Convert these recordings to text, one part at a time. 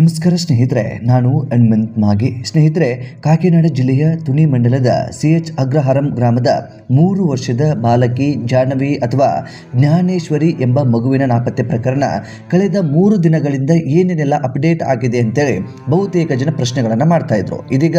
ನಮಸ್ಕಾರ ಸ್ನೇಹಿತರೆ, ನಾನು ಹನುಮಂತ್ ಮಾಗಿ. ಸ್ನೇಹಿತರೆ, ಕಾಕಿನಾಡ ಜಿಲ್ಲೆಯ ತುನಿ ಮಂಡಲದ CH ಅಗ್ರಹಾರಂ ಗ್ರಾಮದ 3 ವರ್ಷದ ಬಾಲಕಿ ಜಾಹ್ನವಿ ಅಥವಾ ಜ್ಞಾನೇಶ್ವರಿ ಎಂಬ ಮಗುವಿನ ನಾಪತ್ತೆ ಪ್ರಕರಣ ಕಳೆದ 3 ದಿನಗಳಿಂದ ಏನೇನೆಲ್ಲ ಅಪ್ಡೇಟ್ ಆಗಿದೆ ಅಂತೇಳಿ ಬಹುತೇಕ ಜನ ಪ್ರಶ್ನೆಗಳನ್ನು ಮಾಡ್ತಾ ಇದ್ರು. ಇದೀಗ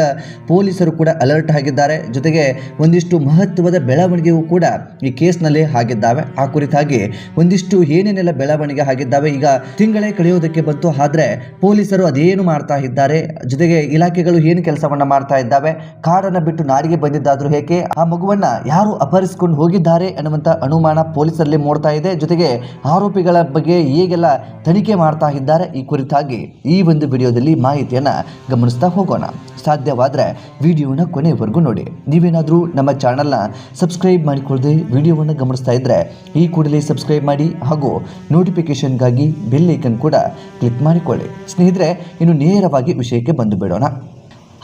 ಪೊಲೀಸರು ಕೂಡ ಅಲರ್ಟ್ ಆಗಿದ್ದಾರೆ. ಜೊತೆಗೆ ಒಂದಿಷ್ಟು ಮಹತ್ವದ ಬೆಳವಣಿಗೆಯೂ ಕೂಡ ಈ ಕೇಸ್ನಲ್ಲಿ ಆಗಿದ್ದಾವೆ. ಆ ಕುರಿತಾಗಿ ಒಂದಿಷ್ಟು ಏನೇನೆಲ್ಲ ಬೆಳವಣಿಗೆ ಆಗಿದ್ದಾವೆ, ಈಗ ತಿಂಗಳೇ ಕಳೆಯೋದಕ್ಕೆ ಬಂತು, ಆದ್ರೆ ಪೊಲೀಸರು ಅದೇನು ಮಾಡ್ತಾ ಇದ್ದಾರೆ, ಜೊತೆಗೆ ಇಲಾಖೆಗಳು ಏನು ಕೆಲಸವನ್ನ ಮಾಡ್ತಾ ಇದ್ದಾವೆ, ಕಾಡನ್ನ ಬಿಟ್ಟು ನಾಡಿಗೆ ಬಂದಿದ್ದಾದ್ರೂ ಹೇಗೆ, ಆ ಮಗುವನ್ನ ಯಾರು ಅಪಹರಿಸಿಕೊಂಡು ಹೋಗಿದ್ದಾರೆ ಅನ್ನುವಂತ ಅನುಮಾನ ಪೊಲೀಸರಲ್ಲಿ ಮೂಡ್ತಾ ಇದೆ. ಜೊತೆಗೆ ಆರೋಪಿಗಳ ಬಗ್ಗೆ ಹೇಗೆಲ್ಲ ತನಿಖೆ ಮಾಡ್ತಾ ಇದ್ದಾರೆ, ಈ ಕುರಿತಾಗಿ ಈ ಒಂದು ವಿಡಿಯೋದಲ್ಲಿ ಮಾಹಿತಿಯನ್ನ ಗಮನಿಸ್ತಾ ಹೋಗೋಣ. ಸಾಧ್ಯವಾದರೆ ವಿಡಿಯೋನ ಕೊನೆಯವರೆಗೂ ನೋಡಿ. ನೀವೇನಾದರೂ ನಮ್ಮ ಚಾನಲ್ನ ಸಬ್ಸ್ಕ್ರೈಬ್ ಮಾಡಿಕೊಳ್ಳದೆ ವಿಡಿಯೋವನ್ನು ಗಮನಿಸ್ತಾ ಇದ್ದರೆ ಈ ಕೂಡಲೇ ಸಬ್ಸ್ಕ್ರೈಬ್ ಮಾಡಿ ಹಾಗೂ ನೋಟಿಫಿಕೇಷನ್ಗಾಗಿ ಬೆಲ್ ಐಕನ್ ಕೂಡ ಕ್ಲಿಕ್ ಮಾಡಿಕೊಳ್ಳಿ. ಸ್ನೇಹಿತರೆ, ಇನ್ನು ನೇರವಾಗಿ ವಿಷಯಕ್ಕೆ ಬಂದು ಬಿಡೋಣ.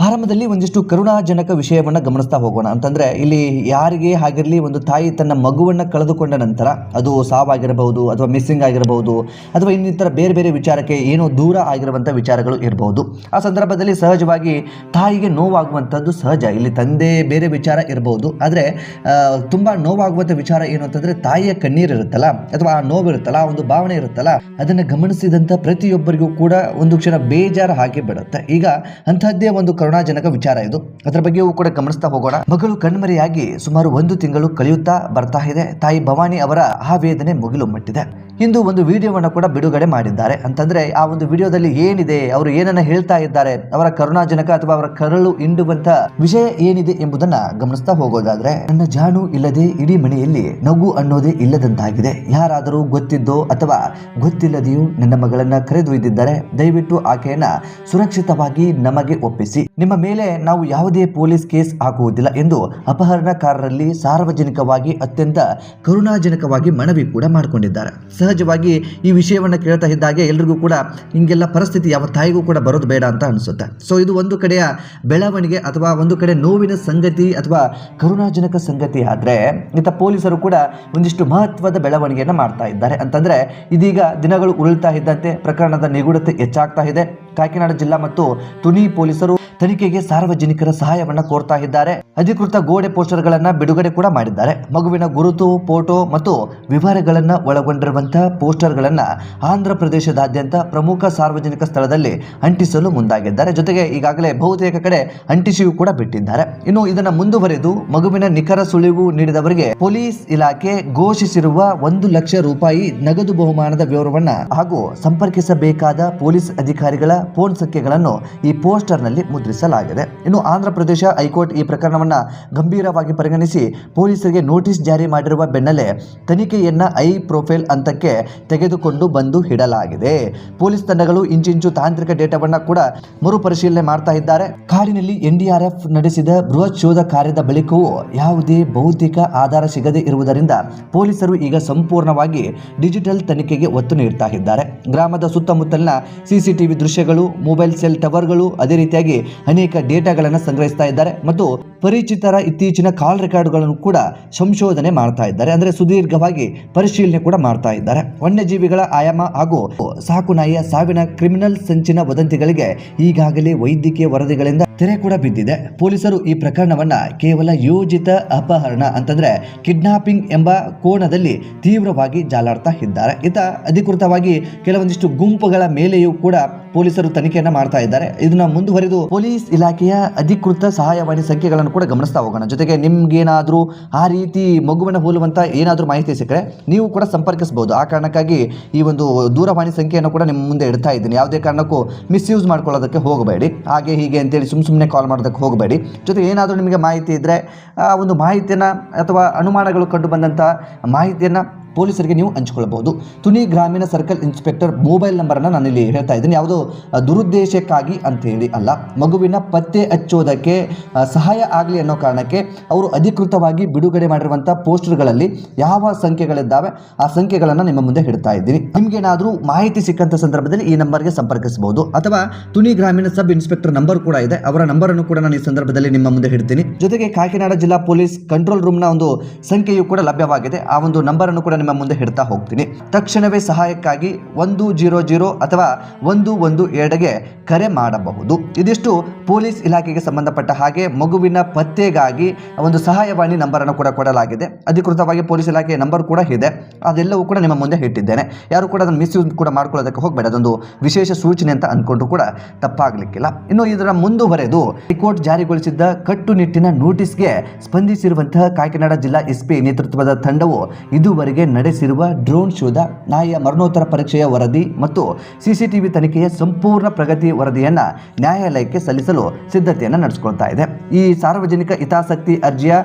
ಆರಂಭದಲ್ಲಿ ಒಂದಿಷ್ಟು ಕರುಣಾಜನಕ ವಿಷಯವನ್ನು ಗಮನಿಸ್ತಾ ಹೋಗೋಣ. ಅಂತಂದರೆ ಇಲ್ಲಿ ಯಾರಿಗೆ ಆಗಿರಲಿ, ಒಂದು ತಾಯಿ ತನ್ನ ಮಗುವನ್ನು ಕಳೆದುಕೊಂಡ ನಂತರ ಅದು ಸಾವಾಗಿರಬಹುದು ಅಥವಾ ಮಿಸ್ಸಿಂಗ್ ಆಗಿರಬಹುದು ಅಥವಾ ಇನ್ನಿತರ ಬೇರೆ ಬೇರೆ ವಿಚಾರಕ್ಕೆ ಏನೋ ದೂರ ಆಗಿರುವಂಥ ವಿಚಾರಗಳು ಇರಬಹುದು. ಆ ಸಂದರ್ಭದಲ್ಲಿ ಸಹಜವಾಗಿ ತಾಯಿಗೆ ನೋವಾಗುವಂಥದ್ದು ಸಹಜ. ಇಲ್ಲಿ ತಂದೆ ಬೇರೆ ವಿಚಾರ ಇರಬಹುದು, ಆದರೆ ತುಂಬ ನೋವಾಗುವಂಥ ವಿಚಾರ ಏನು ಅಂತಂದರೆ ತಾಯಿಯ ಕಣ್ಣೀರು ಇರುತ್ತಲ್ಲ ಅಥವಾ ಆ ನೋವು ಇರುತ್ತಲ್ಲ, ಆ ಒಂದು ಭಾವನೆ ಇರುತ್ತಲ್ಲ, ಅದನ್ನು ಗಮನಿಸಿದಂಥ ಪ್ರತಿಯೊಬ್ಬರಿಗೂ ಕೂಡ ಒಂದು ಕ್ಷಣ ಬೇಜಾರು ಹಾಕಿ ಬಿಡುತ್ತೆ. ಈಗ ಅಂಥದ್ದೇ ಒಂದು ಕರುಣಾಜನಕ ವಿಚಾರ ಇದು. ಅದರ ಬಗ್ಗೆಯೂ ಕೂಡ ಗಮನಿಸ್ತಾ ಹೋಗೋಣ. ಮಗಳು ಕಣ್ಮರೆಯಾಗಿ ಸುಮಾರು 1 ತಿಂಗಳು ಕಳೆಯುತ್ತಾ ಬರ್ತಾ ಇದೆ. ತಾಯಿ ಭವಾನಿ ಅವರ ಆ ವೇದನೆ ಮುಗಿಲು ಮುಟ್ಟಿದೆ. ಇಂದು ಒಂದು ವಿಡಿಯೋವನ್ನು ಕೂಡ ಬಿಡುಗಡೆ ಮಾಡಿದ್ದಾರೆ. ಅಂತಂದ್ರೆ ಆ ಒಂದು ವಿಡಿಯೋದಲ್ಲಿ ಏನಿದೆ, ಅವರು ಏನನ್ನ ಹೇಳ್ತಾ ಇದ್ದಾರೆ, ಅವರ ಕರುಣಾಜನಕ ಅಥವಾ ಅವರ ಕರಳು ಹಿಂಡುವಂತ ವಿಷಯ ಏನಿದೆ ಎಂಬುದನ್ನ ಗಮನಿಸ್ತಾ ಹೋಗೋದಾದ್ರೆ, ನನ್ನ ಜಾನು ಇಲ್ಲದೆ ಇಡೀ ಮನೆಯಲ್ಲಿ ನಗು ಅನ್ನೋದೇ ಇಲ್ಲದಂತಾಗಿದೆ. ಯಾರಾದರೂ ಗೊತ್ತಿದ್ದೋ ಅಥವಾ ಗೊತ್ತಿಲ್ಲದೆಯೋ ನನ್ನ ಮಗಳನ್ನ ಕರೆದೊಯ್ದಿದ್ದಾರೆ. ದಯವಿಟ್ಟು ಆಕೆಯನ್ನ ಸುರಕ್ಷಿತವಾಗಿ ನಮಗೆ ಒಪ್ಪಿಸಿ. ನಿಮ್ಮ ಮೇಲೆ ನಾವು ಯಾವುದೇ ಪೊಲೀಸ್ ಕೇಸ್ ಹಾಕುವುದಿಲ್ಲ ಎಂದು ಅಪಹರಣಕಾರರಲ್ಲಿ ಸಾರ್ವಜನಿಕವಾಗಿ ಅತ್ಯಂತ ಕರುಣಾಜನಕವಾಗಿ ಮನವಿ ಕೂಡ ಮಾಡಿಕೊಂಡಿದ್ದಾರೆ. ಸಹಜವಾಗಿ ಈ ವಿಷಯವನ್ನು ಕೇಳ್ತಾ ಇದ್ದಾಗೆ ಎಲ್ರಿಗೂ ಕೂಡ ಹಿಂಗೆಲ್ಲ ಪರಿಸ್ಥಿತಿ ಯಾವ ತಾಯಿಗೂ ಕೂಡ ಬರೋದು ಬೇಡ ಅಂತ ಅನಿಸುತ್ತೆ. ಸೊ ಇದು ಒಂದು ಕಡೆಯ ಬೆಳವಣಿಗೆ ಅಥವಾ ಒಂದು ಕಡೆ ನೋವಿನ ಸಂಗತಿ ಅಥವಾ ಕರುಣಾಜನಕ ಸಂಗತಿ ಆದ್ರೆ, ಇತ್ತ ಪೊಲೀಸರು ಕೂಡ ಒಂದಿಷ್ಟು ಮಹತ್ವದ ಬೆಳವಣಿಗೆಯನ್ನು ಮಾಡ್ತಾ ಇದ್ದಾರೆ. ಅಂತಂದ್ರೆ ಇದೀಗ ದಿನಗಳು ಉರುಳ್ತಾ ಇದ್ದಂತೆ ಪ್ರಕರಣದ ನಿಗೂಢತೆ ಹೆಚ್ಚಾಗ್ತಾ ಇದೆ. ಕಾಕಿನಾಡ ಜಿಲ್ಲಾ ಮತ್ತು ತುನಿ ಪೊಲೀಸರು ತನಿಖೆಗೆ ಸಾರ್ವಜನಿಕರ ಸಹಾಯವನ್ನ ಕೋರ್ತಾ ಇದ್ದಾರೆ. ಅಧಿಕೃತ ಗೋಡೆ ಪೋಸ್ಟರ್ ಗಳನ್ನ ಬಿಡುಗಡೆ ಕೂಡ ಮಾಡಿದ್ದಾರೆ. ಮಗುವಿನ ಗುರುತು, ಫೋಟೋ ಮತ್ತು ವಿವರಗಳನ್ನ ಒಳಗೊಂಡಿರುವಂತಹ ಪೋಸ್ಟರ್ ಗಳನ್ನ ಆಂಧ್ರ ಪ್ರದೇಶದಾದ್ಯಂತ ಪ್ರಮುಖ ಸಾರ್ವಜನಿಕ ಸ್ಥಳದಲ್ಲಿ ಅಂಟಿಸಲು ಮುಂದಾಗಿದ್ದಾರೆ. ಜೊತೆಗೆ ಈಗಾಗಲೇ ಬಹುತೇಕ ಕಡೆ ಅಂಟಿಸಿಯೂ ಕೂಡ ಬಿಟ್ಟಿದ್ದಾರೆ. ಇನ್ನು ಇದನ್ನ ಮುಂದುವರೆದು ಮಗುವಿನ ನಿಖರ ಸುಳಿವು ನೀಡಿದವರಿಗೆ ಪೊಲೀಸ್ ಇಲಾಖೆ ಘೋಷಿಸಿರುವ 1 ಲಕ್ಷ ರೂಪಾಯಿ ನಗದು ಬಹುಮಾನದ ವಿವರವನ್ನ ಹಾಗೂ ಸಂಪರ್ಕಿಸಬೇಕಾದ ಪೊಲೀಸ್ ಅಧಿಕಾರಿಗಳ ಫೋನ್ ಸಂಖ್ಯೆಗಳನ್ನು ಈ ಪೋಸ್ಟರ್ ನಲ್ಲಿ ಮುದ್ರಿಸಲಾಗಿದೆ. ಇನ್ನು ಆಂಧ್ರ ಪ್ರದೇಶ ಹೈಕೋರ್ಟ್ ಈ ಪ್ರಕರಣವನ್ನ ಗಂಭೀರವಾಗಿ ಪರಿಗಣಿಸಿ ಪೊಲೀಸರಿಗೆ ನೋಟಿಸ್ ಜಾರಿ ಮಾಡಿರುವ ಬೆನ್ನಲ್ಲೇ ತನಿಖೆಯನ್ನ ಹೈ ಪ್ರೊಫೈಲ್ ಹಂತಕ್ಕೆ ತೆಗೆದುಕೊಂಡು ಬಂದು ಇಡಲಾಗಿದೆ. ಪೊಲೀಸ್ ತಂಡಗಳು ಇಂಚಿಂಚು ತಾಂತ್ರಿಕ ಡೇಟಾವನ್ನ ಕೂಡ ಮರುಪರಿಶೀಲನೆ ಮಾಡ್ತಾ ಇದ್ದಾರೆ. ಕಾಡಿನಲ್ಲಿ NDRF ನಡೆಸಿದ ಬೃಹತ್ ಶೋಧ ಕಾರ್ಯದ ಬಳಿಕವೂ ಯಾವುದೇ ಭೌತಿಕ ಆಧಾರ ಸಿಗದೇ ಇರುವುದರಿಂದ ಪೊಲೀಸರು ಈಗ ಸಂಪೂರ್ಣವಾಗಿ ಡಿಜಿಟಲ್ ತನಿಖೆಗೆ ಒತ್ತು ನೀಡ್ತಾ ಇದ್ದಾರೆ. ಗ್ರಾಮದ ಸುತ್ತಮುತ್ತಲಿನ CCTV ದೃಶ್ಯಗಳು, ಮೊಬೈಲ್ ಸೆಲ್ ಟವರ್ಗಳು, ಅದೇ ರೀತಿಯಾಗಿ ಅನೇಕ ಡೇಟಾಗಳನ್ನು ಸಂಗ್ರಹಿಸ್ತಾ ಇದ್ದಾರೆ ಮತ್ತು ಪರಿಚಿತರ ಇತ್ತೀಚಿನ ಕಾಲ್ ರೆಕಾರ್ಡ್ಗಳನ್ನು ಕೂಡ ಸಂಶೋಧನೆ ಮಾಡ್ತಾ ಇದ್ದಾರೆ. ಅಂದ್ರೆ ಸುದೀರ್ಘವಾಗಿ ಪರಿಶೀಲನೆ ಕೂಡ ಮಾಡ್ತಾ ಇದ್ದಾರೆ. ವನ್ಯಜೀವಿಗಳ ಆಯಾಮ ಹಾಗೂ ಸಾಕುನಾಯಿಯ ಸಾವಿನ ಕ್ರಿಮಿನಲ್ ಸಂಚಿನ ವದಂತಿಗಳಿಗೆ ಈಗಾಗಲೇ ವೈದ್ಯಕೀಯ ವರದಿಗಳಿಂದ ತೆರೆ ಕೂಡ ಬಿದ್ದಿದೆ. ಪೊಲೀಸರು ಈ ಪ್ರಕರಣವನ್ನ ಕೇವಲ ಯೋಜಿತ ಅಪಹರಣ ಅಂತಂದ್ರೆ ಕಿಡ್ನಾಪಿಂಗ್ ಎಂಬ ಕೋನದಲ್ಲಿ ತೀವ್ರವಾಗಿ ಜಾಲಾಡ್ತಾ ಇದ್ದಾರೆ. ಇತ ಅಧಿಕೃತವಾಗಿ ಕೆಲವೊಂದಿಷ್ಟು ಗುಂಪುಗಳ ಮೇಲೆಯೂ ಕೂಡ ಪೊಲೀಸರು ತನಿಖೆಯನ್ನ ಮಾಡ್ತಾ ಇದ್ದಾರೆ. ಇದನ್ನ ಮುಂದುವರೆದು ಪೊಲೀಸ್ ಇಲಾಖೆಯ ಅಧಿಕೃತ ಸಹಾಯವಾಣಿ ಸಂಖ್ಯೆಗಳನ್ನು ಕೂಡ ಗಮನಿಸ್ತಾ ಹೋಗೋಣ. ಜೊತೆಗೆ ನಿಮ್ಗೇನಾದ್ರೂ ಆ ರೀತಿ ಮಗುವನ್ನು ಹೋಲುವಂತ ಏನಾದ್ರೂ ಮಾಹಿತಿ ಸಿಕ್ಕರೆ ನೀವು ಕೂಡ ಸಂಪರ್ಕಿಸಬಹುದು. ಆ ಕಾರಣಕ್ಕಾಗಿ ಈ ಒಂದು ದೂರವಾಣಿ ಸಂಖ್ಯೆಯನ್ನು ಕೂಡ ನಿಮ್ಮ ಮುಂದೆ ಇಡ್ತಾ ಇದ್ದೀನಿ. ಯಾವುದೇ ಕಾರಣಕ್ಕೂ ಮಿಸ್ಯೂಸ್ ಮಾಡ್ಕೊಳ್ಳೋದಕ್ಕೆ ಹೋಗಬೇಡಿ. ಹಾಗೆ ಹೀಗೆ ಅಂತೇಳಿ ಸುಮ್ಮನೆ ಕಾಲ್ ಮಾಡೋದಕ್ಕೆ ಹೋಗಬೇಡಿ. ಜೊತೆಗೆ ಏನಾದರೂ ನಿಮಗೆ ಮಾಹಿತಿ ಇದ್ದರೆ ಆ ಒಂದು ಮಾಹಿತಿಯನ್ನು ಅಥವಾ ಅನುಮಾನಗಳು ಕಂಡು ಬಂದಂಥ ಮಾಹಿತಿಯನ್ನು ಪೊಲೀಸರಿಗೆ ನೀವು ಹಂಚಿಕೊಳ್ಳಬಹುದು. ತುನಿ ಗ್ರಾಮೀಣ ಸರ್ಕಲ್ ಇನ್ಸ್ಪೆಕ್ಟರ್ ಮೊಬೈಲ್ ನಂಬರನ್ನು ನಾನು ಇಲ್ಲಿ ಹೇಳ್ತಾ ಇದ್ದೀನಿ. ಯಾವುದೋ ದುರುದ್ದೇಶಕ್ಕಾಗಿ ಅಂತ ಹೇಳಿ ಅಲ್ಲ, ಮಗುವಿನ ಪತ್ತೆ ಹಚ್ಚೋದಕ್ಕೆ ಸಹಾಯ ಆಗಲಿ ಅನ್ನೋ ಕಾರಣಕ್ಕೆ ಅವರು ಅಧಿಕೃತವಾಗಿ ಬಿಡುಗಡೆ ಮಾಡಿರುವಂಥ ಪೋಸ್ಟರ್ಗಳಲ್ಲಿ ಯಾವ ಸಂಖ್ಯೆಗಳಿದ್ದಾವೆ ಆ ಸಂಖ್ಯೆಗಳನ್ನು ನಿಮ್ಮ ಮುಂದೆ ಇಡ್ತಾ ಇದ್ದೀನಿ. ನಿಮಗೇನಾದರೂ ಮಾಹಿತಿ ಸಿಕ್ಕಂಥ ಸಂದರ್ಭದಲ್ಲಿ ಈ ನಂಬರ್ಗೆ ಸಂಪರ್ಕಿಸಬಹುದು. ಅಥವಾ ತುನಿ ಗ್ರಾಮೀಣ ಸಬ್ ಇನ್ಸ್ಪೆಕ್ಟರ್ ನಂಬರ್ ಕೂಡ ಇದೆ, ಅವರ ನಂಬರನ್ನು ಕೂಡ ನಾನು ಈ ಸಂದರ್ಭದಲ್ಲಿ ನಿಮ್ಮ ಮುಂದೆ ಇಡ್ತೀನಿ. ಜೊತೆಗೆ ಕಾಕಿನಾಡ ಜಿಲ್ಲಾ ಪೊಲೀಸ್ ಕಂಟ್ರೋಲ್ ರೂಮ್ನ ಒಂದು ಸಂಖ್ಯೆಯು ಕೂಡ ಲಭ್ಯವಾಗಿದೆ. ಆ ಒಂದು ನಂಬರನ್ನು ಕೂಡ ನಿಮ್ಮ ಮುಂದೆ ಹಿಡ್ತಾ ಹೋಗ್ತೀನಿ. ತಕ್ಷಣವೇ ಸಹಾಯಕ್ಕಾಗಿ 100 ಅಥವಾ 112ಗೆ ಕರೆ ಮಾಡಬಹುದು. ಇದಿಷ್ಟು ಪೊಲೀಸ್ ಇಲಾಖೆಗೆ ಸಂಬಂಧಪಟ್ಟ ಹಾಗೆ ಮಗುವಿನ ಪತ್ತೆಗಾಗಿ ಒಂದು ಸಹಾಯವಾಣಿ ನಂಬರ್ ಅನ್ನು ಕೂಡ ಕೊಡಲಾಗಿದೆ. ಅಧಿಕೃತವಾಗಿ ಪೊಲೀಸ್ ಇಲಾಖೆಯ ನಂಬರ್ ಕೂಡ ಇದೆ. ಅದೆಲ್ಲವೂ ಕೂಡ ನಿಮ್ಮ ಮುಂದೆ ಇಟ್ಟಿದ್ದೇನೆ. ಯಾರು ಕೂಡ ಅದನ್ನು ಮಿಸ್ಯೂಸ್ ಕೂಡ ಮಾಡ್ಕೊಳ್ಳೋದಕ್ಕೆ ಹೋಗಬೇಡ. ಅದೊಂದು ವಿಶೇಷ ಸೂಚನೆ ಅಂತ ಅಂದ್ಕೊಂಡ್ರು ಕೂಡ ತಪ್ಪಾಗಲಿಕ್ಕಿಲ್ಲ. ಇನ್ನು ಇದರ ಮುಂದುವರೆದು ಹೈಕೋರ್ಟ್ ಜಾರಿಗೊಳಿಸಿದ್ದ ಕಟ್ಟುನಿಟ್ಟಿನ ನೋಟಿಸ್ಗೆ ಸ್ಪಂದಿಸಿರುವಂತಹ ಕಾಕಿನಾಡ ಜಿಲ್ಲಾ ಎಸ್ಪಿ ನೇತೃತ್ವದ ತಂಡವು ಇದುವರೆಗೆ ನಡೆಸಿರುವ ಡ್ರೋನ್ ಶೋಧ, ನಾಯಿಯ ಮರಣೋತ್ತರ ಪರೀಕ್ಷೆಯ ವರದಿ ಮತ್ತು ಸಿಸಿಟಿವಿ ತನಿಖೆಯ ಸಂಪೂರ್ಣ ಪ್ರಗತಿ ವರದಿಯನ್ನ ನ್ಯಾಯಾಲಯಕ್ಕೆ ಸಲ್ಲಿಸಲು ಸಿದ್ಧತೆಯನ್ನು ನಡೆಸಿಕೊಳ್ತಾ ಇದೆ. ಈ ಸಾರ್ವಜನಿಕ ಹಿತಾಸಕ್ತಿ ಅರ್ಜಿಯ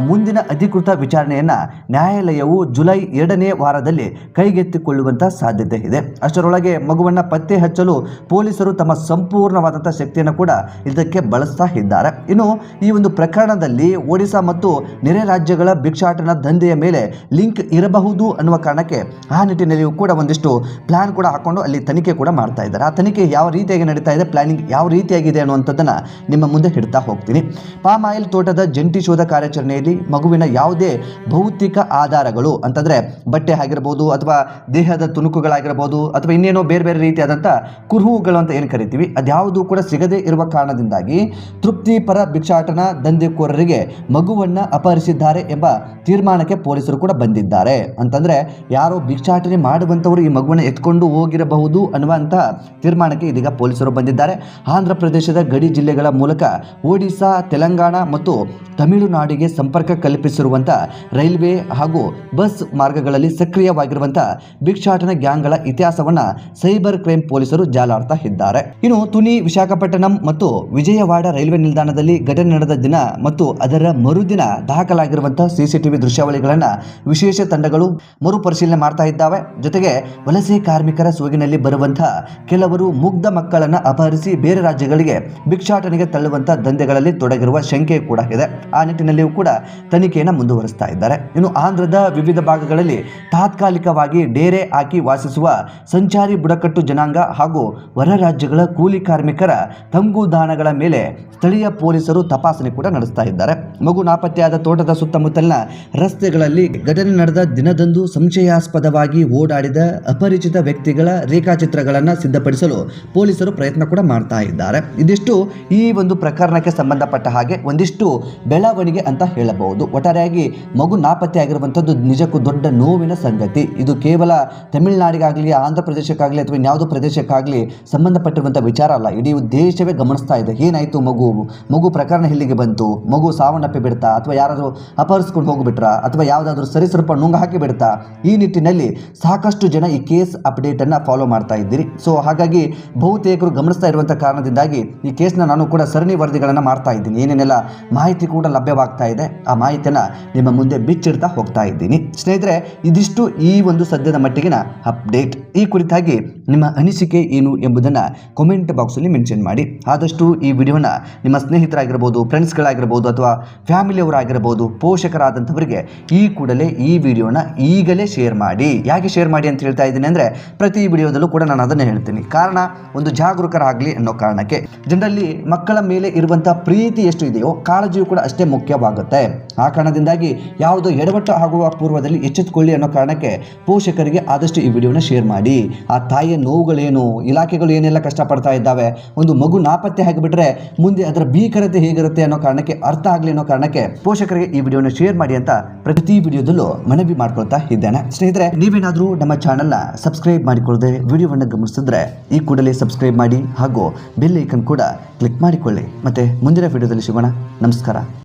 ಮುಂದಿನ ಅಧಿಕೃತ ವಿಚಾರಣೆಯನ್ನ ನ್ಯಾಯಾಲಯವು ಜುಲೈ 2ನೇ ವಾರದಲ್ಲಿ ಕೈಗೆತ್ತಿಕೊಳ್ಳುವಂತಹ ಸಾಧ್ಯತೆ ಇದೆ. ಅಷ್ಟರೊಳಗೆ ಮಗುವನ್ನ ಪತ್ತೆ ಹಚ್ಚಲು ಪೊಲೀಸರು ತಮ್ಮ ಸಂಪೂರ್ಣವಾದಂತಹ ಶಕ್ತಿಯನ್ನು ಕೂಡ ಇದಕ್ಕೆ ಬಳಸ್ತಾ ಇದ್ದಾರೆ. ಇನ್ನು ಈ ಒಂದು ಪ್ರಕರಣದಲ್ಲಿ ಒಡಿಶಾ ಮತ್ತು ನೆರೆ ರಾಜ್ಯಗಳ ಭಿಕ್ಷಾಟನ ದಂಧೆಯ ಮೇಲೆ ಲಿಂಕ್ ಇರಬಹುದು ಅನ್ನುವ ಕಾರಣಕ್ಕೆ ಆ ನಿಟ್ಟಿನಲ್ಲಿಯೂ ಕೂಡ ಒಂದಿಷ್ಟು ಪ್ಲಾನ್ ಕೂಡ ಹಾಕೊಂಡು ಅಲ್ಲಿ ತನಿಖೆ ಕೂಡ ಮಾಡ್ತಾ ಇದ್ದಾರೆ. ಆ ತನಿಖೆ ಯಾವ ರೀತಿಯಾಗಿ ನಡೀತಾ ಇದೆ, ಪ್ಲಾನಿಂಗ್ ಯಾವ ರೀತಿಯಾಗಿದೆ ಅನ್ನುವಂಥದ್ದನ್ನು ನಿಮ್ಮ ಮುಂದೆ ಹಿಡ್ತಾ ಹೋಗ್ತೀನಿ. ಪಾಮ್ ಆಯಿಲ್ ತೋಟದ ಜಂಟಿ ಶೋಧ ಕಾರ್ಯಾಚರಣೆಯಲ್ಲಿ ಮಗುವಿನ ಯಾವುದೇ ಭೌತಿಕ ಆಧಾರಗಳು ಅಂತಂದ್ರೆ ಬಟ್ಟೆ ಆಗಿರ್ಬೋದು ಅಥವಾ ದೇಹದ ತುಣುಕುಗಳಾಗಿರ್ಬೋದು ಅಥವಾ ಇನ್ನೇನೋ ಬೇರೆ ಬೇರೆ ರೀತಿಯಾದಂಥ ಕುರುಹುಗಳು ಅಂತ ಏನು ಕರಿತೀವಿ, ಅದ್ಯಾವುದು ಕೂಡ ಸಿಗದೇ ಇರುವ ಕಾರಣದಿಂದಾಗಿ ತೃಪ್ತಿಪರ ಭಿಕ್ಷಾಟನ ದಂಧೆಕೋರರಿಗೆ ಮಗುವನ್ನ ಅಪಹರಿಸಿದ್ದಾರೆ ಎಂಬ ತೀರ್ಮಾನಕ್ಕೆ ಪೊಲೀಸರು ಕೂಡ ಬಂದಿದ್ದಾರೆ. ಅಂತಂದ್ರೆ ಯಾರೋ ಭಿಕ್ಷಾಟನೆ ಮಾಡುವಂಥವರು ಈ ಮಗುವನ್ನು ಎತ್ಕೊಂಡು ಹೋಗಿರಬಹುದು ಅನ್ನುವಂತಹ ತೀರ್ಮಾನಕ್ಕೆ ಇದೀಗ ಪೊಲೀಸರು ಬಂದಿದ್ದಾರೆ. ಆಂಧ್ರ ಪ್ರದೇಶದ ಗಡಿ ಜಿಲ್ಲೆಗಳ ಮೂಲಕ ಒಡಿಶಾ, ತೆಲಂಗಾಣ ಮತ್ತು ತಮಿಳುನಾಡಿಗೆ ಸಂಪರ್ಕ ಕಲ್ಪಿಸಿರುವಂತಹ ರೈಲ್ವೆ ಹಾಗೂ ಬಸ್ ಮಾರ್ಗಗಳಲ್ಲಿ ಸಕ್ರಿಯವಾಗಿರುವಂತಹ ಭಿಕ್ಷಾಟನ ಗ್ಯಾಂಗ್ಗಳ ಇತಿಹಾಸವನ್ನ ಸೈಬರ್ ಕ್ರೈಮ್ ಪೊಲೀಸರು ಜಾಲಾಡ್ತಾ ಇದ್ದಾರೆ. ಇನ್ನು ತುನಿ, ವಿಶಾಖಪಟ್ಟಣಂ ಮತ್ತು ವಿಜಯವಾಡ ರೈಲ್ವೆ ನಿಲ್ದಾಣದಲ್ಲಿ ಘಟನೆ ನಡೆದ ದಿನ ಮತ್ತು ಅದರ ಮರುದಿನ ದಾಖಲಾಗಿರುವಂತಹ ಸಿಸಿಟಿವಿ ದೃಶ್ಯಾವಳಿಗಳನ್ನ ವಿಶೇಷ ತಂಡಗಳು ಮರುಪರಿಶೀಲನೆ ಮಾಡ್ತಾ ಇದ್ದಾವೆ. ಜೊತೆಗೆ ವಲಸೆ ಕಾರ್ಮಿಕರ ಸೋಗಿನಲ್ಲಿ ಬರುವಂತಹ ಕೆಲವರು ಮುಗ್ಧ ಮಕ್ಕಳನ್ನ ಅಪಹರಿಸಿ ಬೇರೆ ರಾಜ್ಯಗಳಿಗೆ ಭಿಕ್ಷಾಟನೆಗೆ ತಳ್ಳುವಂತಹ ದಂಧೆಗಳಲ್ಲಿ ತೊಡಗಿರುವ ಶಂಕೆ ಕೂಡ ಇದೆ. ಆ ನಿಟ್ಟಿನಲ್ಲಿಯೂ ಕೂಡ ತನಿಖೆಯನ್ನು ಮುಂದುವರಿಸ್ತಾ ಇದ್ದಾರೆ. ಇನ್ನು ಆಂಧ್ರದ ವಿವಿಧ ಭಾಗಗಳಲ್ಲಿ ತಾತ್ಕಾಲಿಕವಾಗಿ ಡೇರೆ ಹಾಕಿ ವಾಸಿಸುವ ಸಂಚಾರಿ ಬುಡಕಟ್ಟು ಜನಾಂಗ ಹಾಗೂ ಹೊರ ರಾಜ್ಯಗಳ ಕೂಲಿ ಕಾರ್ಮಿಕರ ತಂಗುದಾಣಗಳ ಮೇಲೆ ಸ್ಥಳೀಯ ಪೊಲೀಸರು ತಪಾಸಣೆ ಕೂಡ ನಡೆಸ್ತಾ ಇದ್ದಾರೆ. ಮಗು ನಾಪತ್ತೆಯಾದ ತೋಟದ ಸುತ್ತಮುತ್ತಲಿನ ರಸ್ತೆಗಳಲ್ಲಿ ಘಟನೆ ನಡೆದ ದಿನದಂದು ಸಂಶಯಾಸ್ಪದವಾಗಿ ಓಡಾಡಿದ ಅಪರಿಚಿತ ವ್ಯಕ್ತಿಗಳ ರೇಖಾಚಿತ್ರಗಳನ್ನು ಸಿದ್ಧಪಡಿಸಲು ಪೊಲೀಸರು ಪ್ರಯತ್ನ ಕೂಡ ಮಾಡ್ತಾ ಇದ್ದಾರೆ. ಇದಿಷ್ಟು ಈ ಒಂದು ಪ್ರಕರಣಕ್ಕೆ ಸಂಬಂಧಪಟ್ಟ ಹಾಗೆ ಒಂದಿಷ್ಟು ಬೆಳವಣಿಗೆ ಅಂತ ಹೇಳಬಹುದು. ಒಟ್ಟಾರೆಯಾಗಿ ಮಗು ನಾಪತ್ತೆ ಆಗಿರುವಂಥದ್ದು ನಿಜಕ್ಕೂ ದೊಡ್ಡ ನೋವಿನ ಸಂಗತಿ. ಇದು ಕೇವಲ ತಮಿಳುನಾಡಿಗಾಗಲಿ, ಆಂಧ್ರ ಪ್ರದೇಶಕ್ಕಾಗಲಿ ಅಥವಾ ಇನ್ಯಾವುದೋ ಪ್ರದೇಶಕ್ಕಾಗಲಿ ಸಂಬಂಧಪಟ್ಟಿರುವಂಥ ವಿಚಾರ ಅಲ್ಲ. ಇಡೀ ದೇಶವೇ ಗಮನಿಸ್ತಾ ಇದೆ. ಏನಾಯಿತು, ಮಗು ಪ್ರಕರಣ ಇಲ್ಲಿಗೆ ಬಂತು, ಮಗು ಸಾವನ್ನಪ್ಪಿ ಬಿಡ್ತಾ ಅಥವಾ ಯಾರಾದರೂ ಅಪಹರಿಸ್ಕೊಂಡು ಹೋಗಿಬಿಟ್ರಾ ಅಥವಾ ಯಾವುದಾದ್ರೂ ಸರಿಸೃಪ ನುಂಗ ಹಾಕಿ ಬಿಡ್ತಾ, ಈ ನಿಟ್ಟಿನಲ್ಲಿ ಸಾಕಷ್ಟು ಜನ ಈ ಕೇಸ್ ಅಪ್ಡೇಟನ್ನು ಫಾಲೋ ಮಾಡ್ತಾ ಇದ್ದೀರಿ. ಸೊ ಹಾಗಾಗಿ ಬಹುತೇಕರು ಗಮನಿಸ್ತಾ ಇರುವಂಥ ಕಾರಣದಿಂದಾಗಿ ಈ ಕೇಸ್ನ ನಾನು ಕೂಡ ಸರಣಿ ವರದಿಗಳನ್ನು ಮಾಡ್ತಾ ಇದ್ದೀನಿ. ಏನೇನೆಲ್ಲ ಮಾಹಿತಿ ಕೂಡ ಲಭ್ಯವಾಗ್ತಾ ಇದೆ ಆ ಮಾಹಿತಿಯನ್ನು ನಿಮ್ಮ ಮುಂದೆ ಬಿಚ್ಚಿಡ್ತಾ ಹೋಗ್ತಾ ಇದ್ದೀನಿ. ಸ್ನೇಹಿತರೆ, ಇದಿಷ್ಟು ಈ ಒಂದು ಸದ್ಯದ ಮಟ್ಟಿಗಿನ ಅಪ್ಡೇಟ್. ಈ ಕುರಿತಾಗಿ ನಿಮ್ಮ ಅನಿಸಿಕೆ ಏನು ಎಂಬುದನ್ನು ಕಾಮೆಂಟ್ ಬಾಕ್ಸಲ್ಲಿ ಮೆನ್ಷನ್ ಮಾಡಿ. ಆದಷ್ಟು ಈ ವಿಡಿಯೋನ ನಿಮ್ಮ ಸ್ನೇಹಿತರಾಗಿರ್ಬೋದು, ಫ್ರೆಂಡ್ಸ್ಗಳಾಗಿರ್ಬೋದು ಅಥವಾ ಫ್ಯಾಮಿಲಿಯವರಾಗಿರ್ಬೋದು, ಪೋಷಕರಾದಂಥವರಿಗೆ ಈ ಕೂಡಲೇ ಈ ವಿಡಿಯೋನ ಈಗಲೇ ಶೇರ್ ಮಾಡಿ. ಯಾಕೆ ಶೇರ್ ಮಾಡಿ ಅಂತ ಹೇಳ್ತಾ ಇದ್ದೀನಿ ಅಂದರೆ ಪ್ರತಿ ವಿಡಿಯೋದಲ್ಲೂ ಕೂಡ ನಾನು ಅದನ್ನೇ ಹೇಳ್ತೀನಿ. ಕಾರಣ ಒಂದು ಜಾಗರೂಕರಾಗಲಿ ಅನ್ನೋ ಕಾರಣಕ್ಕೆ. ಜನರಲ್ಲಿ ಮಕ್ಕಳ ಮೇಲೆ ಇರುವಂಥ ಪ್ರೀತಿ ಎಷ್ಟು ಇದೆಯೋ ಕಾಳಜಿಯು ಕೂಡ ಅಷ್ಟೇ ಮುಖ್ಯವಾಗುತ್ತೆ. ಆ ಕಾರಣದಿಂದಾಗಿ ಯಾವುದೋ ಎಡವಟ್ಟು ಆಗುವ ಪೂರ್ವದಲ್ಲಿ ಎಚ್ಚೆತ್ತುಕೊಳ್ಳಿ ಅನ್ನೋ ಕಾರಣಕ್ಕೆ ಪೋಷಕರಿಗೆ ಆದಷ್ಟು ಈ ವಿಡಿಯೋನ ಶೇರ್ ಮಾಡಿ. ಆ ತಾಯಿಯ ನೋವುಗಳೇನು, ಇಲಾಖೆಗಳು ಏನೆಲ್ಲ ಕಷ್ಟಪಡ್ತಾ ಇದ್ದಾವೆ, ಒಂದು ಮಗು ನಾಪತ್ತೆ ಆಗಿಬಿಟ್ರೆ ಮುಂದೆ ಅದರ ಭೀಕರತೆ ಹೇಗಿರುತ್ತೆ ಅನ್ನೋ ಕಾರಣಕ್ಕೆ ಅರ್ಥ ಆಗಲಿ ಅನ್ನೋ ಕಾರಣಕ್ಕೆ ಪೋಷಕರಿಗೆ ಈ ವಿಡಿಯೋನ ಶೇರ್ ಮಾಡಿ ಅಂತ ಪ್ರತಿ ವಿಡಿಯೋದಲ್ಲೂ ಮನವಿ ಮಾಡ್ಕೊಳ್ತಾ ಇದ್ದೇನೆ. ಸ್ನೇಹಿತರೆ, ನೀವೇನಾದರೂ ನಮ್ಮ ಚಾನಲ್ನ ಸಬ್ಸ್ಕ್ರೈಬ್ ಮಾಡಿಕೊಳ್ಳದೆ ವಿಡಿಯೋವನ್ನು ಗಮನಿಸಿದ್ರೆ ಈ ಕೂಡಲೇ ಸಬ್ಸ್ಕ್ರೈಬ್ ಮಾಡಿ ಹಾಗೂ ಬೆಲ್ ಐಕನ್ ಕೂಡ ಕ್ಲಿಕ್ ಮಾಡಿಕೊಳ್ಳಿ. ಮತ್ತೆ ಮುಂದಿನ ವಿಡಿಯೋದಲ್ಲಿ ಸಿಗೋಣ. ನಮಸ್ಕಾರ.